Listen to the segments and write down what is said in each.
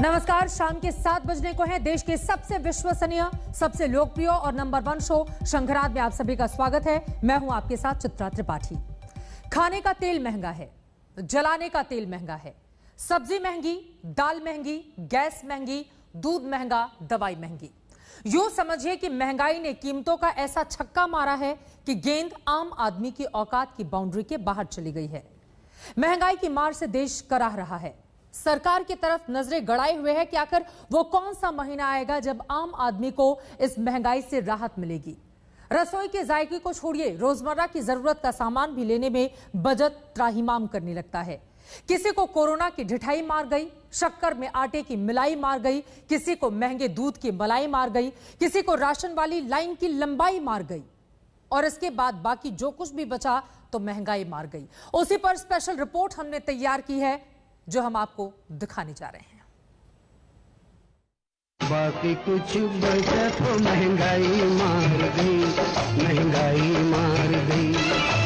नमस्कार, शाम के 7 बजने को है। देश के सबसे विश्वसनीय, सबसे लोकप्रिय और नंबर 1 शो शंखराज में आप सभी का स्वागत है। मैं हूं आपके साथ चित्रा त्रिपाठी। खाने का तेल महंगा है, जलाने का तेल महंगा है, सब्जी महंगी, दाल महंगी, गैस महंगी, दूध महंगा, दवाई महंगी। यूं समझिए कि महंगाई ने कीमतों का ऐसा छक्का मारा है कि गेंद आम आदमी की औकात की बाउंड्री के बाहर चली गई है। महंगाई की मार से देश कराह रहा है। सरकार की तरफ नजरें गड़ाए हुए है कि आखिर वो कौन सा महीना आएगा जब आम आदमी को इस महंगाई से राहत मिलेगी। रसोई के जायके को छोड़िए, रोजमर्रा की जरूरत का सामान भी लेने में बजट त्राहिमाम करने लगता है। किसी को कोरोना की ढिठाई मार गई, शक्कर में आटे की मिलाई मार गई, किसी को महंगे दूध की मलाई मार गई, किसी को राशन वाली लाइन की लंबाई मार गई, और इसके बाद बाकी जो कुछ भी बचा तो महंगाई मार गई। उसी पर स्पेशल रिपोर्ट हमने तैयार की है जो हम आपको दिखाने जा रहे हैं। बाकी कुछ बचा तो महंगाई मार गई, महंगाई मार गई।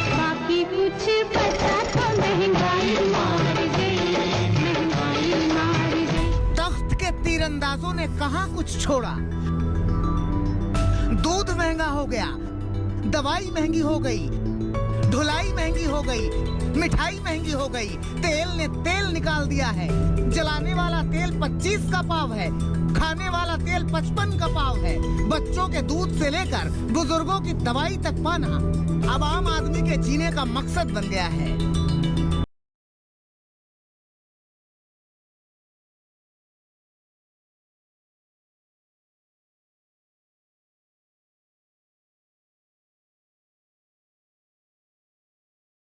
बाकी कुछ बचा तो महंगाई मार गई, महंगाई मार गई। तख्त के तीरंदाजों ने कहां कुछ छोड़ा। दूध महंगा हो गया, दवाई महंगी हो गई, ढुलाई महंगी हो गई, मिठाई महंगी हो गई, तेल ने तेल निकाल दिया है। जलाने वाला तेल 25 का पाव है, खाने वाला तेल 55 का पाव है। बच्चों के दूध से लेकर बुजुर्गों की दवाई तक पाना अब आम आदमी के जीने का मकसद बन गया है।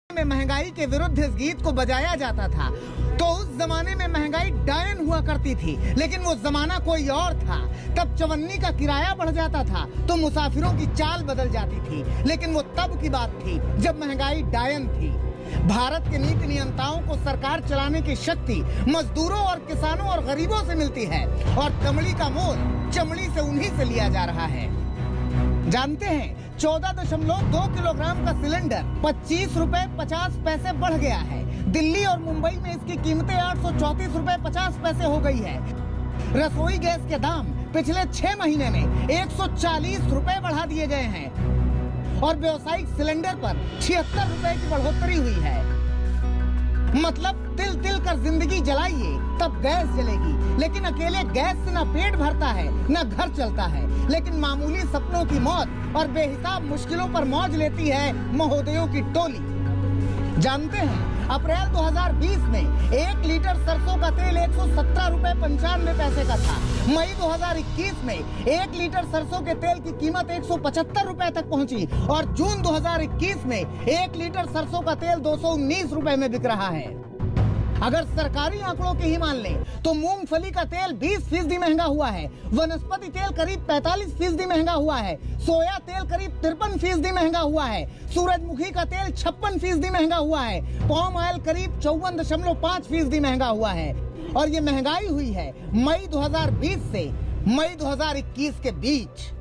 में महंगाई के विरुद्ध इस गीत को बजाया जाता था तो उस जमाने में महंगाई डायन हुआ करती थी, लेकिन वो जमाना कोई और था। तब चवन्नी का किराया बढ़ जाता था तो मुसाफिरों की चाल बदल जाती थी, लेकिन वो तब की बात थी जब महंगाई डायन थी। भारत के नीति नियंताओं को सरकार चलाने की शक्ति मजदूरों और किसानों और गरीबों से मिलती है, और चमड़ी का मोल चमड़ी से उन्हीं से लिया जा रहा है। जानते हैं 14.2 किलोग्राम का सिलेंडर 25 रुपए 50 पैसे बढ़ गया है। दिल्ली और मुंबई में इसकी कीमतें 834 रुपए 50 पैसे हो गई है। रसोई गैस के दाम पिछले 6 महीने में 140 रुपए बढ़ा दिए गए हैं, और व्यावसायिक सिलेंडर पर 76 रुपए की बढ़ोतरी हुई है। मतलब तिल तिल कर जिंदगी जलाइए तब गैस जलेगी, लेकिन अकेले गैस से न पेट भरता है न घर चलता है। लेकिन मामूली सपनों की मौत और बेहिसाब मुश्किलों पर मौज लेती है महोदयों की टोली। जानते हैं अप्रैल 2020 में 1 लीटर सरसों का तेल 117 रुपए 95 पैसे का था। मई 2021 में 1 लीटर सरसों के तेल की कीमत 175 रुपए तक पहुंची, और जून 2021 में 1 लीटर सरसों का तेल 219 रुपए में बिक रहा है। अगर सरकारी आंकड़ों की ही मान लें तो मूंगफली का तेल 20% महंगा हुआ है, वनस्पति तेल करीब 45% महंगा हुआ है, सोया तेल करीब 53% महंगा हुआ है, सूरजमुखी का तेल 56% महंगा हुआ है, पाम ऑयल करीब 54.5% महंगा हुआ है। और ये महंगाई हुई है मई 2020 से मई 2021 के बीच।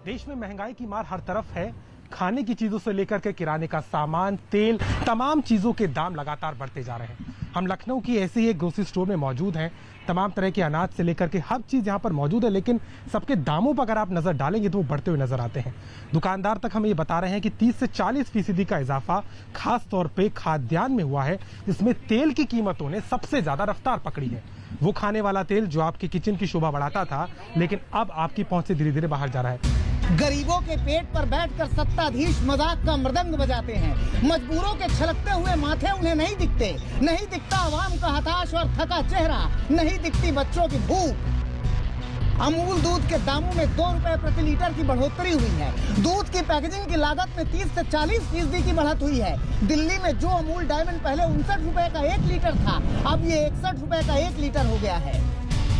देश में महंगाई की मार हर तरफ है। खाने की चीजों से लेकर के किराने का सामान, तेल, तमाम चीजों के दाम लगातार बढ़ते जा रहे हैं। हम लखनऊ की ऐसे ही एक ग्रोसरी स्टोर में मौजूद हैं। तमाम तरह के अनाज से लेकर के हर चीज यहाँ पर मौजूद है, लेकिन सबके दामों पर अगर आप नजर डालेंगे तो वो बढ़ते हुए नजर आते हैं। दुकानदार तक हमें ये बता रहे हैं कि 30 से 40% का इजाफा खास तौर पे खाद्यान्न में हुआ है, जिसमें तेल की कीमतों ने सबसे ज्यादा रफ्तार पकड़ी है। वो खाने वाला तेल जो आपके किचन की शोभा बढ़ाता था, लेकिन अब आपकी पहुंच से धीरे धीरे बाहर जा रहा है। गरीबों के पेट पर बैठकर सत्ताधीश मजाक का मृदंग बजाते हैं। मजबूरों के छलकते हुए माथे उन्हें नहीं दिखते, नहीं दिखता आवाम का हताश और थका चेहरा, नहीं दिखती बच्चों की भूख। अमूल दूध के दामों में 2 रुपए प्रति लीटर की बढ़ोतरी हुई है। दूध की पैकेजिंग की लागत में 30 से 40% की बढ़त हुई है। दिल्ली में जो अमूल डायमंड पहले 59 रुपए का 1 लीटर था, अब ये 61 रुपए का 1 लीटर हो गया है।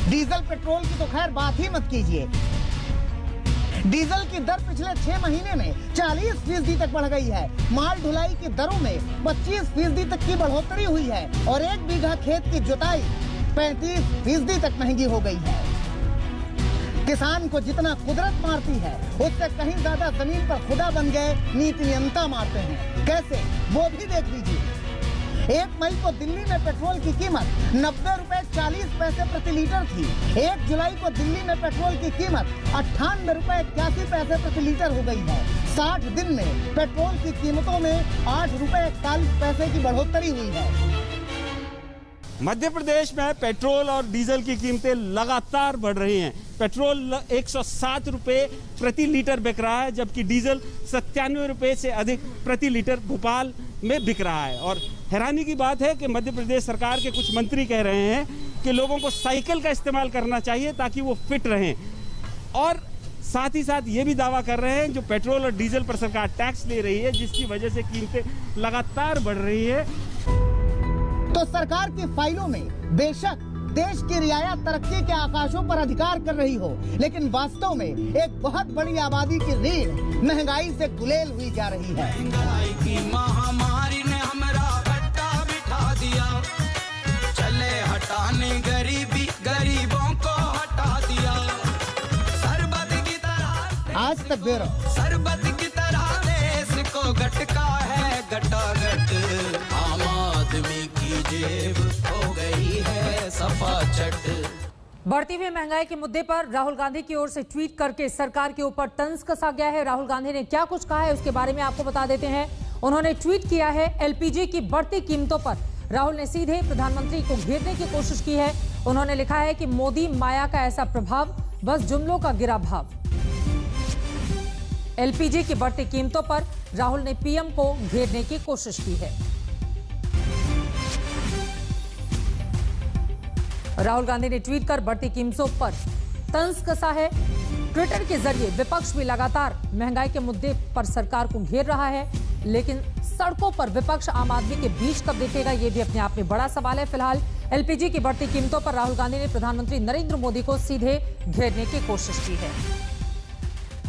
डीजल पेट्रोल की तो खैर बात ही मत कीजिए। डीजल की दर पिछले 6 महीने में 40% तक बढ़ गई है। माल ढुलाई की दरों में 25% तक की बढ़ोतरी हुई है, और 1 बीघा खेत की जुताई 35% तक महंगी हो गई है। किसान को जितना कुदरत मारती है, उससे कहीं ज्यादा जमीन पर खुदा बन गए नीति नियंता मारते हैं। कैसे, वो भी देख लीजिए। 1 मई को दिल्ली में पेट्रोल की कीमत 90 रुपए 40 पैसे प्रति लीटर थी। 1 जुलाई को दिल्ली में पेट्रोल की कीमत 98 रुपए 81 पैसे प्रति लीटर हो गई है। 60 दिन में पेट्रोल की कीमतों में 8 रुपए 41 पैसे की बढ़ोतरी हुई है। मध्य प्रदेश में पेट्रोल और डीजल की कीमतें लगातार बढ़ रही हैं। पेट्रोल 107 रुपए प्रति लीटर बिक रहा है, जबकि डीजल 97 रुपए से अधिक प्रति लीटर भोपाल में बिक रहा है। और हैरानी की बात है कि मध्य प्रदेश सरकार के कुछ मंत्री कह रहे हैं कि लोगों को साइकिल का इस्तेमाल करना चाहिए ताकि वो फिट रहें, और साथ ही साथ ये भी दावा कर रहे हैं जो पेट्रोल और डीजल पर सरकार टैक्स ले रही है, जिसकी वजह से कीमतें लगातार बढ़ रही है। तो सरकार की फाइलों में बेशक देश की रियायत तरक्की के आकाशों पर अधिकार कर रही हो, लेकिन वास्तव में एक बहुत बड़ी आबादी की रीढ़ महंगाई से गुलेल हुई जा रही है। महंगाई की महामारी ने हमरा गड्ढा बिठा दिया, चले हटाने गरीबी गरीबों को हटा दिया। सरबत की तरह आज तक ब्यूरो सरबत की तरह देश को गटका है गटागट, आम आदमी की जेब हो गई है सफा चट। बढ़ती हुई महंगाई के मुद्दे पर राहुल गांधी की ओर से ट्वीट करके सरकार के ऊपर तंज कसा गया है। राहुल गांधी ने क्या कुछ कहा है उसके बारे में आपको बता देते हैं। उन्होंने ट्वीट किया है, एलपीजी की बढ़ती कीमतों पर राहुल ने सीधे प्रधानमंत्री को घेरने की कोशिश की है। उन्होंने लिखा है कि मोदी माया का ऐसा प्रभाव, बस जुमलों का गिरा भाव। एलपीजी की बढ़ती कीमतों पर राहुल ने पीएम को घेरने की कोशिश की है। राहुल गांधी ने ट्वीट कर बढ़ती कीमतों पर तंज कसा है। ट्विटर के जरिए विपक्ष भी लगातार महंगाई के मुद्दे पर सरकार को घेर रहा है, लेकिन सड़कों पर विपक्ष आम आदमी के बीच कब दिखेगा, यह भी अपने आप में बड़ा सवाल है। फिलहाल एलपीजी की बढ़ती कीमतों पर राहुल गांधी ने प्रधानमंत्री नरेंद्र मोदी को सीधे घेरने की कोशिश की है,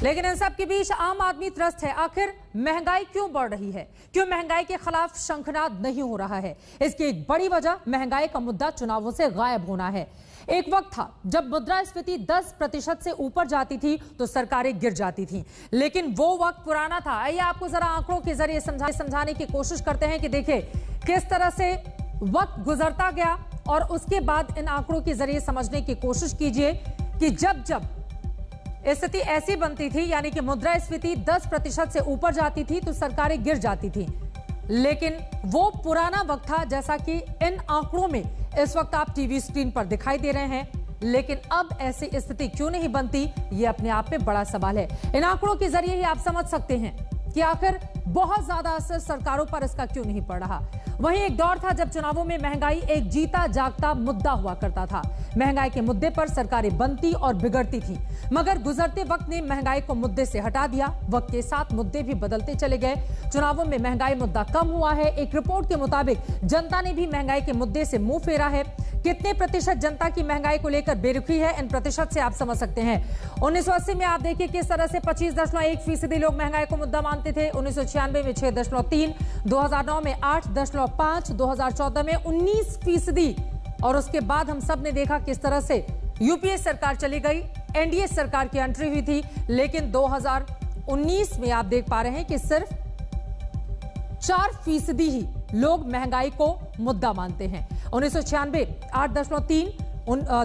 लेकिन इन सब के बीच आम आदमी त्रस्त है। आखिर महंगाई क्यों बढ़ रही है? क्यों महंगाई के खिलाफ शंखनाद नहीं हो रहा है? इसकी एक बड़ी वजह महंगाई का मुद्दा चुनावों से गायब होना है। एक वक्त था जब मुद्रास्फीति 10% से ऊपर जाती थी तो सरकारें गिर जाती थीं, लेकिन वो वक्त पुराना था। आइए आपको जरा आंकड़ों के जरिए समझाने की कोशिश करते हैं कि देखिए किस तरह से वक्त गुजरता गया, और उसके बाद इन आंकड़ों के जरिए समझने की कोशिश कीजिए कि जब जब स्थिति ऐसी बनती थी, यानी कि मुद्रास्फीति 10% से ऊपर जाती थी तो सरकारें गिर जाती थी, लेकिन वो पुराना वक्त था, जैसा कि इन आंकड़ों में इस वक्त आप टीवी स्क्रीन पर दिखाई दे रहे हैं। लेकिन अब ऐसी स्थिति क्यों नहीं बनती, ये अपने आप में बड़ा सवाल है। इन आंकड़ों के जरिए ही आप समझ सकते हैं कि आखिर बहुत ज्यादा असर सरकारों पर इसका क्यों नहीं पड़ रहा। वहीं एक दौर था जब चुनावों में महंगाई एक जीता जागता मुद्दा हुआ करता था। महंगाई के मुद्दे पर सरकारें बनती और बिगड़ती थी, मगर गुजरते वक्त ने महंगाई को मुद्दे से हटा दिया। वक्त के साथ मुद्दे भी बदलते चले गए। चुनावों में महंगाई मुद्दा कम हुआ है। एक रिपोर्ट के मुताबिक जनता ने भी महंगाई के मुद्दे से मुंह फेरा है। कितने प्रतिशत जनता की महंगाई को लेकर बेरुखी है, इन प्रतिशत से आप समझ सकते हैं। 1980 में आप देखिए किस तरह से 25.1% लोग महंगाई को मुद्दा मानते थे। 1996 में 6.3%, 2009 में 8.5%, 2014 में 19%, और उसके बाद हम सब ने देखा किस तरह से यूपीए सरकार चली गई, एनडीए सरकार की एंट्री हुई थी। लेकिन 2019 में आप देख पा रहे हैं कि सिर्फ 4% ही लोग महंगाई को मुद्दा मानते हैं। 1996 8.3%,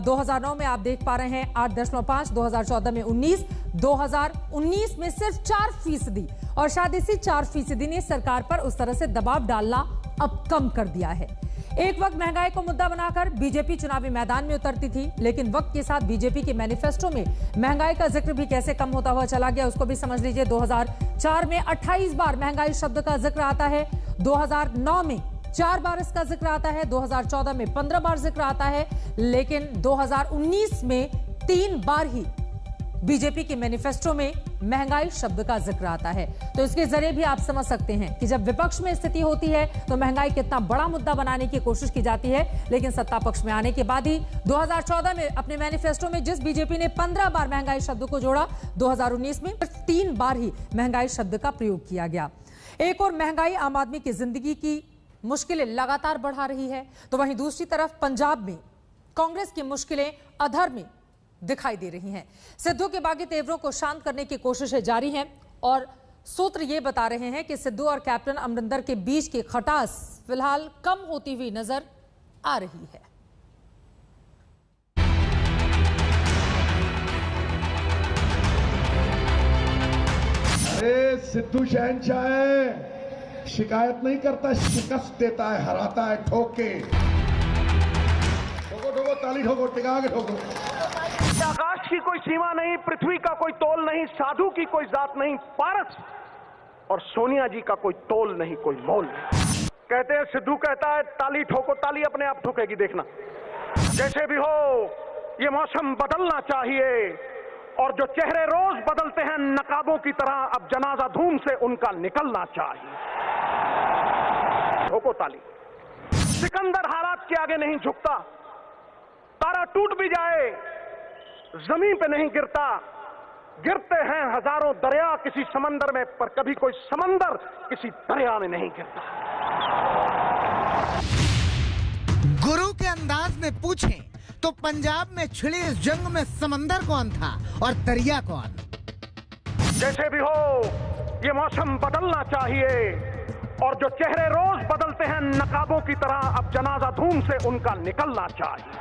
2009 में आप देख पा रहे हैं 8.5%, 2014 में 19%, 2019 में सिर्फ 4%, और शायद इसी 4% ने सरकार पर उस तरह से दबाव डालना अब कम कर दिया है। एक वक्त महंगाई को मुद्दा बनाकर बीजेपी चुनावी मैदान में उतरती थी, लेकिन वक्त के साथ बीजेपी के मैनिफेस्टो में महंगाई का जिक्र भी कैसे कम होता हुआ चला गया, उसको भी समझ लीजिए। 2004 में 28 बार महंगाई शब्द का जिक्र आता है, 2009 में 4 बार इसका जिक्र आता है, 2014 में 15 बार जिक्र आता है, लेकिन 2019 में 3 बार ही बीजेपी के मैनिफेस्टो में महंगाई शब्द का जिक्र आता है। तो इसके जरिए भी आप समझ सकते हैं कि जब विपक्ष में स्थिति होती है तो महंगाई कितना बड़ा मुद्दा बनाने की कोशिश की जाती है, लेकिन सत्ता पक्ष में आने के बाद ही 2014 में अपने मैनिफेस्टो में जिस बीजेपी ने 15 बार महंगाई शब्द को जोड़ा, 2019 में 3 बार ही महंगाई शब्द का प्रयोग किया गया। एक और महंगाई आम आदमी की जिंदगी की मुश्किलें लगातार बढ़ा रही है, तो वहीं दूसरी तरफ पंजाब में कांग्रेस की मुश्किलें अधर में दिखाई दे रही हैं। सिद्धू के बागी तेवरों को शांत करने की कोशिशें जारी हैं, और सूत्र ये बता रहे हैं कि सिद्धू और कैप्टन अमरिंदर के बीच की खटास फिलहाल कम होती हुई नजर आ रही है। अरे सिद्धू शहनशाह है, शिकायत नहीं करता, शिकस्त देता है, हराता है ठोक के। ठोको ठोको ताली ठोको, टिका के ठोको। आकाश की कोई सीमा नहीं, पृथ्वी का कोई तोल नहीं, साधु की कोई जात नहीं, पारस और सोनिया जी का कोई तोल नहीं, कोई मोल नहीं। कहते हैं सिद्धू कहता है ताली ठोको, ताली अपने आप ठोकेगी देखना। जैसे भी हो ये मौसम बदलना चाहिए और जो चेहरे रोज बदलते हैं नकाबों की तरह, अब जनाजा धूम से उनका निकलना चाहिए। ठोको ताली। सिकंदर हालात के आगे नहीं झुकता, तारा टूट भी जाए जमीन पे नहीं गिरता, गिरते हैं हजारों दरिया किसी समंदर में, पर कभी कोई समंदर किसी दरिया में नहीं गिरता। गुरु के अंदाज में पूछें तो पंजाब में छिड़ी इस जंग में समंदर कौन था और दरिया कौन? जैसे भी हो ये मौसम बदलना चाहिए और जो चेहरे रोज बदलते हैं नकाबों की तरह, अब जनाजा धूम से उनका निकलना चाहिए।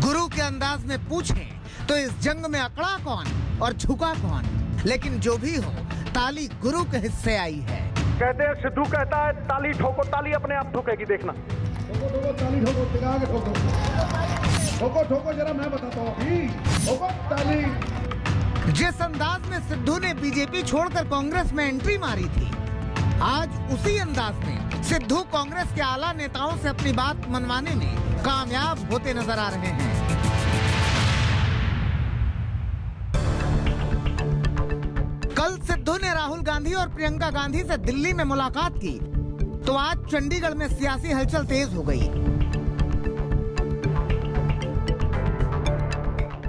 गुरु के अंदाज में पूछें तो इस जंग में अकड़ा कौन और झुका कौन, लेकिन जो भी हो ताली गुरु के हिस्से आई है। कहते हैं सिद्धू कहता है ताली ठोको, ताली अपने आप ठोकेगी देखना। ठोको ठोको ताली ठोको, टिका के ठोको। ठोको ठोको जरा मैं बताता हूँ अभी। ठोको ताली। जिस अंदाज में सिद्धू ने बीजेपी छोड़कर कांग्रेस में एंट्री मारी थी, आज उसी अंदाज में सिद्धू कांग्रेस के आला नेताओं से अपनी बात मनवाने में कामयाब होते नजर आ रहे हैं। कल सिद्धू ने राहुल गांधी और प्रियंका गांधी से दिल्ली में मुलाकात की, तो आज चंडीगढ़ में सियासी हलचल तेज हो गई।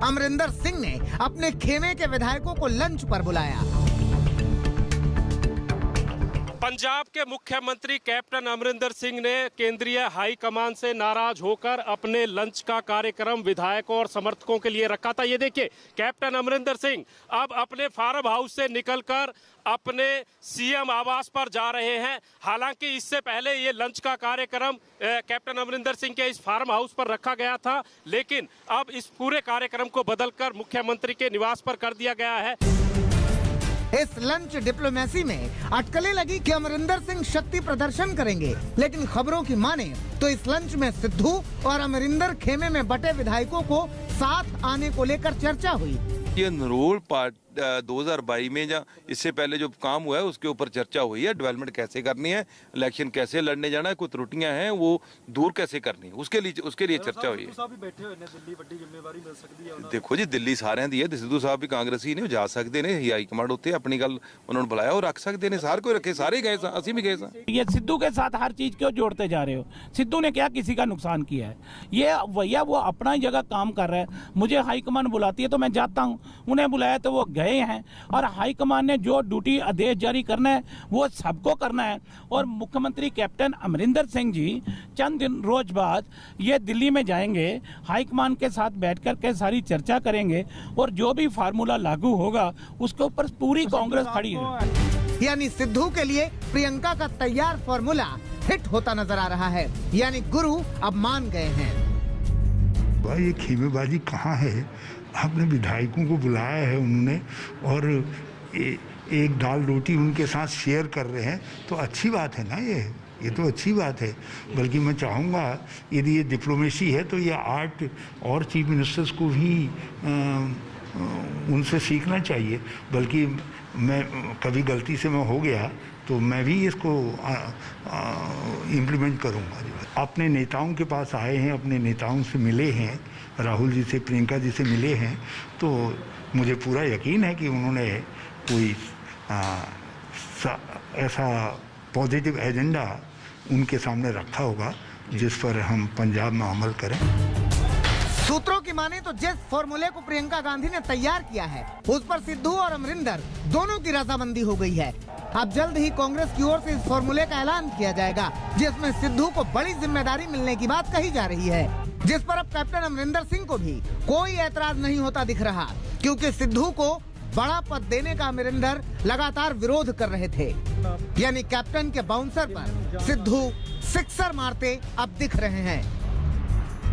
अमरिंदर सिंह ने अपने खेमे के विधायकों को लंच पर बुलाया। पंजाब के मुख्यमंत्री कैप्टन अमरिंदर सिंह ने केंद्रीय हाईकमान से नाराज होकर अपने लंच का कार्यक्रम विधायकों और समर्थकों के लिए रखा था। ये देखिए कैप्टन अमरिंदर सिंह अब अपने फार्म हाउस से निकलकर अपने सीएम आवास पर जा रहे हैं। हालांकि इससे पहले ये लंच का कार्यक्रम कैप्टन अमरिंदर सिंह के इस फार्म हाउस पर रखा गया था, लेकिन अब इस पूरे कार्यक्रम को बदलकर मुख्यमंत्री के निवास पर कर दिया गया है। इस लंच डिप्लोमेसी में अटकलें लगी कि अमरिंदर सिंह शक्ति प्रदर्शन करेंगे, लेकिन खबरों की माने तो इस लंच में सिद्धू और अमरिंदर खेमे में बटे विधायकों को साथ आने को लेकर चर्चा हुई। ये नरोल पार्ट 2022 में या इससे पहले जो काम हुआ है उसके ऊपर चर्चा हुई है। डेवलपमेंट कैसे करनी है, इलेक्शन कैसे लड़ने जाना है, कोई त्रुटियां हैं वो दूर कैसे करनी है, उसके लिए चर्चा हुई है। देखो जी दिल्ली सारे दी है, सिद्धू साहब भी कांग्रेसी ने जा सकते हैं, हाई कमांड उत्ते अपनी गल उन्होंने बुलाया और रख सकते हैं, सारे कोई रखे, सारे गए, असि भी गए। ये सिद्धू के साथ हर चीज क्यों जोड़ते जा रहे हो? सिद्धू ने क्या किसी का नुकसान किया है? ये भैया वो अपना ही जगह काम कर रहा है, मुझे हाईकमान बुलाती है तो मैं जाता हूँ, उन्हें बुलाया तो वो गए हैं, और हाईकमान ने जो ड्यूटी आदेश जारी करना है वो सबको करना है। और मुख्यमंत्री कैप्टन अमरिंदर सिंह जी चंद दिन रोज बाद ये दिल्ली में जाएंगे, हाईकमान के साथ बैठकर के सारी चर्चा करेंगे और जो भी फार्मूला लागू होगा उसके ऊपर पूरी कांग्रेस खड़ी है। यानी सिद्धू के लिए प्रियंका का तैयार फार्मूला हिट होता नजर आ रहा है, यानी गुरु अब मान गए हैं। भाई ये खेमेबाजी कहाँ है? आपने विधायकों को बुलाया है उन्होंने और एक दाल रोटी उनके साथ शेयर कर रहे हैं, तो अच्छी बात है ना, ये तो अच्छी बात है। बल्कि मैं चाहूँगा यदि ये डिप्लोमेसी है तो ये आर्ट और चीफ मिनिस्टर्स को भी उनसे सीखना चाहिए। बल्कि मैं कभी गलती से मैं हो गया तो मैं भी इसको इम्प्लीमेंट करूँगा। अपने नेताओं के पास आए हैं, अपने नेताओं से मिले हैं, राहुल जी से, प्रियंका जी से मिले हैं, तो मुझे पूरा यकीन है कि उन्होंने कोई ऐसा पॉजिटिव एजेंडा उनके सामने रखा होगा जिस पर हम पंजाब में अमल करें। सूत्रों की माने तो जिस फॉर्मूले को प्रियंका गांधी ने तैयार किया है उस पर सिद्धू और अमरिंदर दोनों की रजामंदी हो गई है। अब जल्द ही कांग्रेस की ओर से इस फॉर्मूले का ऐलान किया जाएगा, जिसमें सिद्धू को बड़ी जिम्मेदारी मिलने की बात कही जा रही है, जिस पर अब कैप्टन अमरिंदर सिंह को भी कोई ऐतराज नहीं होता दिख रहा, क्योंकि सिद्धू को बड़ा पद देने का अमरिंदर लगातार विरोध कर रहे थे। यानी कैप्टन के बाउंसर पर सिद्धू सिक्सर मारते अब दिख रहे हैं।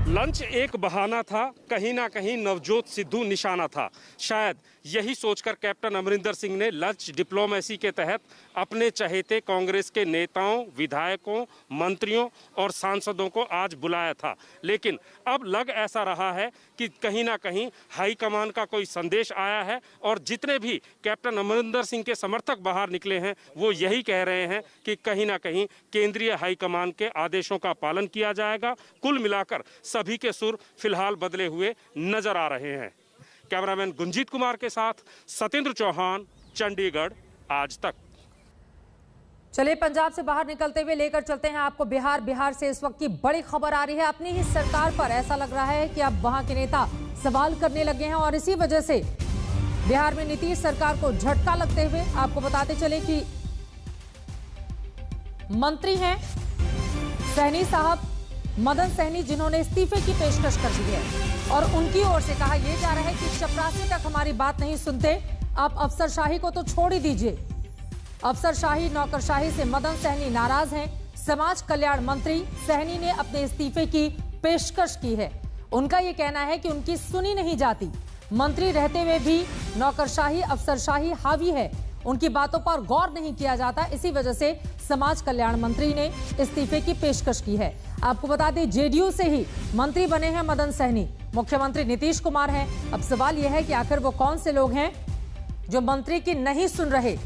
लंच एक बहाना था, कहीं ना कहीं नवजोत सिद्धू निशाना था। शायद यही सोचकर कैप्टन अमरिंदर सिंह ने लंच डिप्लोमेसी के तहत अपने चहेते कांग्रेस के नेताओं, विधायकों, मंत्रियों और सांसदों को आज बुलाया था। लेकिन अब लग ऐसा रहा है कि कहीं ना कहीं हाईकमान का कोई संदेश आया है और जितने भी कैप्टन अमरिंदर सिंह के समर्थक बाहर निकले हैं वो यही कह रहे हैं कि कहीं ना कहीं केंद्रीय हाईकमान के आदेशों का पालन किया जाएगा। कुल मिलाकर सभी के सुर फिलहाल बदले हुए नजर आ रहे हैं। कैमरामैन गुंजीत कुमार के साथ सतेंद्र चौहान, चंडीगढ़, आज तक। चलिए पंजाब से बाहर निकलते हुए लेकर चलते हैं आपको बिहार। बिहार से इस वक्त की बड़ी खबर आ रही है। अपनी ही सरकार पर ऐसा लग रहा है कि अब वहां के नेता सवाल करने लगे हैं और इसी वजह से बिहार में नीतीश सरकार को झटका लगते हुए आपको बताते चले कि मंत्री हैं सहनी साहब, मदन सहनी, जिन्होंने इस्तीफे की पेशकश कर दी है और उनकी ओर से कहा यह जा रहा है कि चपरासी तक हमारी बात नहीं सुनते, आप अफसरशाही को तो छोड़ ही दीजिए। अफसरशाही, नौकरशाही से मदन सहनी नाराज हैं। समाज कल्याण मंत्री सहनी ने अपने इस्तीफे की पेशकश की है। उनका यह कहना है कि उनकी सुनी नहीं जाती, मंत्री रहते हुए भी नौकरशाही, अफसरशाही हावी है, उनकी बातों पर गौर नहीं किया जाता। इसी वजह से समाज कल्याण मंत्री ने इस्तीफे की पेशकश की है। आपको बता दें जेडीयू से ही मंत्री बने हैं मदन सहनी, मुख्यमंत्री नीतीश कुमार हैं। अब सवाल यह है कि आखिर वो कौन से लोग हैं जो मंत्री की नहीं सुन रहे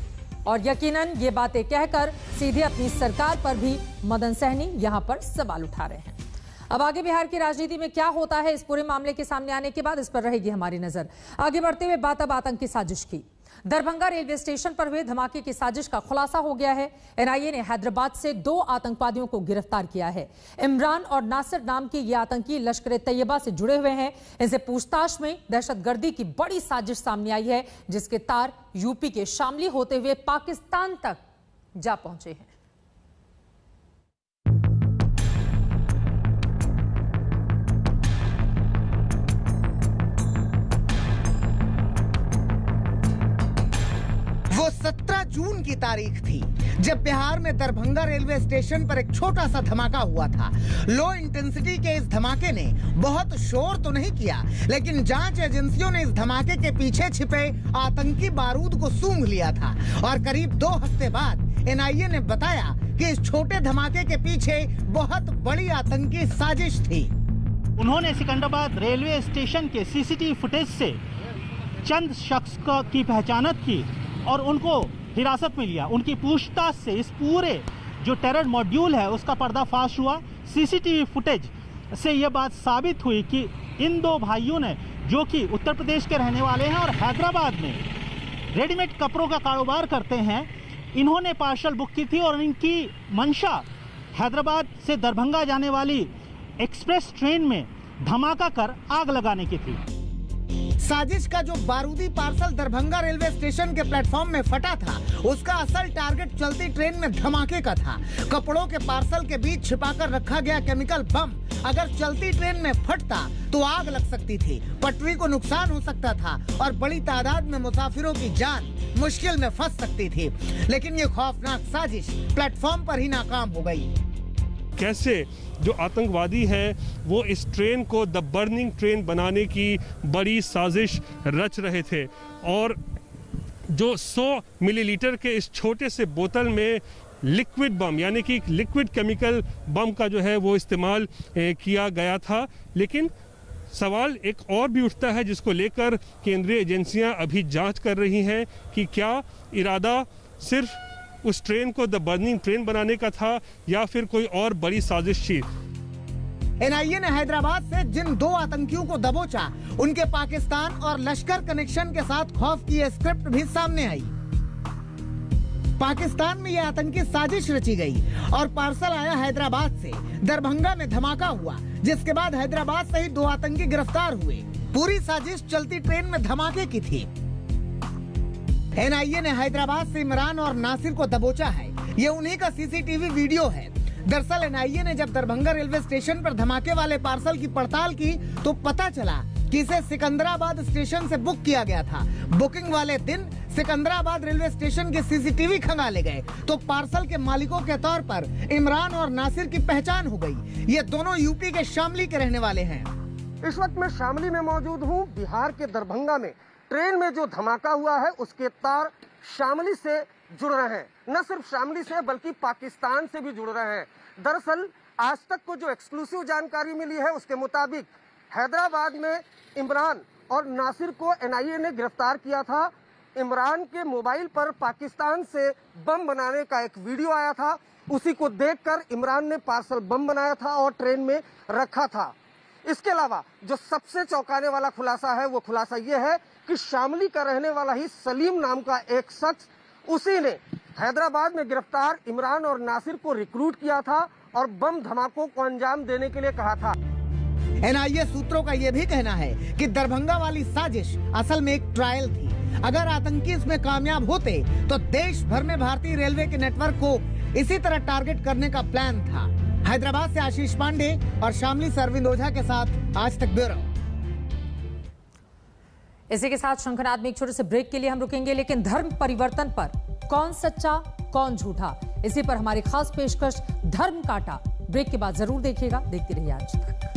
और यकीनन ये बातें कहकर सीधे अपनी सरकार पर भी मदन सहनी यहां पर सवाल उठा रहे हैं। अब आगे बिहार की राजनीति में क्या होता है, इस पूरे मामले के सामने आने के बाद इस पर रहेगी हमारी नजर। आगे बढ़ते हुए बात अब आतंकी साजिश की। दरभंगा रेलवे स्टेशन पर हुए धमाके की साजिश का खुलासा हो गया है। एनआईए ने हैदराबाद से 2 आतंकवादियों को गिरफ्तार किया है। इमरान और नासिर नाम के ये आतंकी लश्कर तैयबा से जुड़े हुए हैं। इनसे पूछताछ में दहशतगर्दी की बड़ी साजिश सामने आई है, जिसके तार यूपी के शामली होते हुए पाकिस्तान तक जा पहुंचे हैं। वो 17 जून की तारीख थी जब बिहार में दरभंगा रेलवे स्टेशन पर एक छोटा सा धमाका हुआ था। लो इंटेंसिटी के इस धमाके ने बहुत शोर तो नहीं किया, लेकिन जांच एजेंसियों ने इस धमाके के पीछे छिपे आतंकी बारूद को सूंघ लिया था और करीब 2 हफ्ते बाद एनआईए ने बताया कि इस छोटे धमाके के पीछे बहुत बड़ी आतंकी साजिश थी। उन्होंने सिकंदराबाद रेलवे स्टेशन के सीसीटीवी फुटेज से चंद शख्स की पहचान की और उनको हिरासत में लिया। उनकी पूछताछ से इस पूरे जो टेरर मॉड्यूल है उसका पर्दाफाश हुआ। सीसीटीवी फुटेज से यह बात साबित हुई कि इन 2 भाइयों ने, जो कि उत्तर प्रदेश के रहने वाले हैं और हैदराबाद में रेडीमेड कपड़ों का कारोबार करते हैं, इन्होंने पार्सल बुक की थी और इनकी मंशा हैदराबाद से दरभंगा जाने वाली एक्सप्रेस ट्रेन में धमाका कर आग लगाने की थी। साजिश का जो बारूदी पार्सल दरभंगा रेलवे स्टेशन के प्लेटफॉर्म में फटा था, उसका असल टारगेट चलती ट्रेन में धमाके का था। कपड़ों के पार्सल के बीच छिपाकर रखा गया केमिकल बम अगर चलती ट्रेन में फटता तो आग लग सकती थी, पटरी को नुकसान हो सकता था और बड़ी तादाद में मुसाफिरों की जान मुश्किल में फंस सकती थी। लेकिन ये खौफनाक साजिश प्लेटफॉर्म पर ही नाकाम हो गई। कैसे जो आतंकवादी है वो इस ट्रेन को द बर्निंग ट्रेन बनाने की बड़ी साजिश रच रहे थे और जो 100 मिलीलीटर के इस छोटे से बोतल में लिक्विड बम यानी कि लिक्विड केमिकल बम का जो है वो इस्तेमाल किया गया था। लेकिन सवाल एक और भी उठता है जिसको लेकर केंद्रीय एजेंसियां अभी जांच कर रही हैं कि क्या इरादा सिर्फ उस ट्रेन को द बर्निंग ट्रेन बनाने का था या फिर कोई और बड़ी साजिश थी। एनआईए ने हैदराबाद से जिन 2 आतंकियों को दबोचा, उनके पाकिस्तान और लश्कर कनेक्शन के साथ खौफ की स्क्रिप्ट भी सामने आई। पाकिस्तान में यह आतंकी साजिश रची गई और पार्सल आया हैदराबाद से। दरभंगा में धमाका हुआ, जिसके बाद हैदराबाद से ही 2 आतंकी गिरफ्तार हुए। पूरी साजिश चलती ट्रेन में धमाके की थी। एनआईए ने हैदराबाद से इमरान और नासिर को दबोचा है। ये उन्हीं का सीसीटीवी वीडियो है। दरअसल एनआईए ने जब दरभंगा रेलवे स्टेशन पर धमाके वाले पार्सल की पड़ताल की तो पता चला कि इसे सिकंदराबाद स्टेशन से बुक किया गया था। बुकिंग वाले दिन सिकंदराबाद रेलवे स्टेशन के सीसीटीवी खंगाले गए तो पार्सल के मालिकों के तौर पर इमरान और नासिर की पहचान हो गई। ये दोनों यूपी के शामली के रहने वाले हैं। इस वक्त मैं शामली में मौजूद हूँ। बिहार के दरभंगा में ट्रेन में जो धमाका हुआ है उसके तार शामली से जुड़ रहे हैं। न सिर्फ शामली से बल्कि पाकिस्तान से भी जुड़ रहे हैं। दरअसल आज तक को जो एक्सक्लूसिव जानकारी मिली है उसके मुताबिक हैदराबाद में इमरान और नासिर को एनआईए ने गिरफ्तार किया था। इमरान के मोबाइल पर पाकिस्तान से बम बनाने का एक वीडियो आया था। उसी को देखकर इमरान ने पार्सल बम बनाया था और ट्रेन में रखा था। इसके अलावा जो सबसे चौंकाने वाला खुलासा है वो खुलासा ये है कि शामली का रहने वाला ही सलीम नाम का एक शख्स, उसी ने हैदराबाद में गिरफ्तार इमरान और नासिर को रिक्रूट किया था और बम धमाकों को अंजाम देने के लिए कहा था। एनआईए सूत्रों का यह भी कहना है कि दरभंगा वाली साजिश असल में एक ट्रायल थी। अगर आतंकी इसमें कामयाब होते तो देश भर में भारतीय रेलवे के नेटवर्क को इसी तरह टारगेट करने का प्लान था। हैदराबाद से आशीष पांडे और शामली से अरविंद ओझा के साथ आज तक ब्यूरो। इसी के साथ शंखनाद में एक छोटे से ब्रेक के लिए हम रुकेंगे, लेकिन धर्म परिवर्तन पर कौन सच्चा कौन झूठा, इसी पर हमारी खास पेशकश धर्म काटा। ब्रेक के बाद जरूर देखिएगा। देखते रहिए आज तक।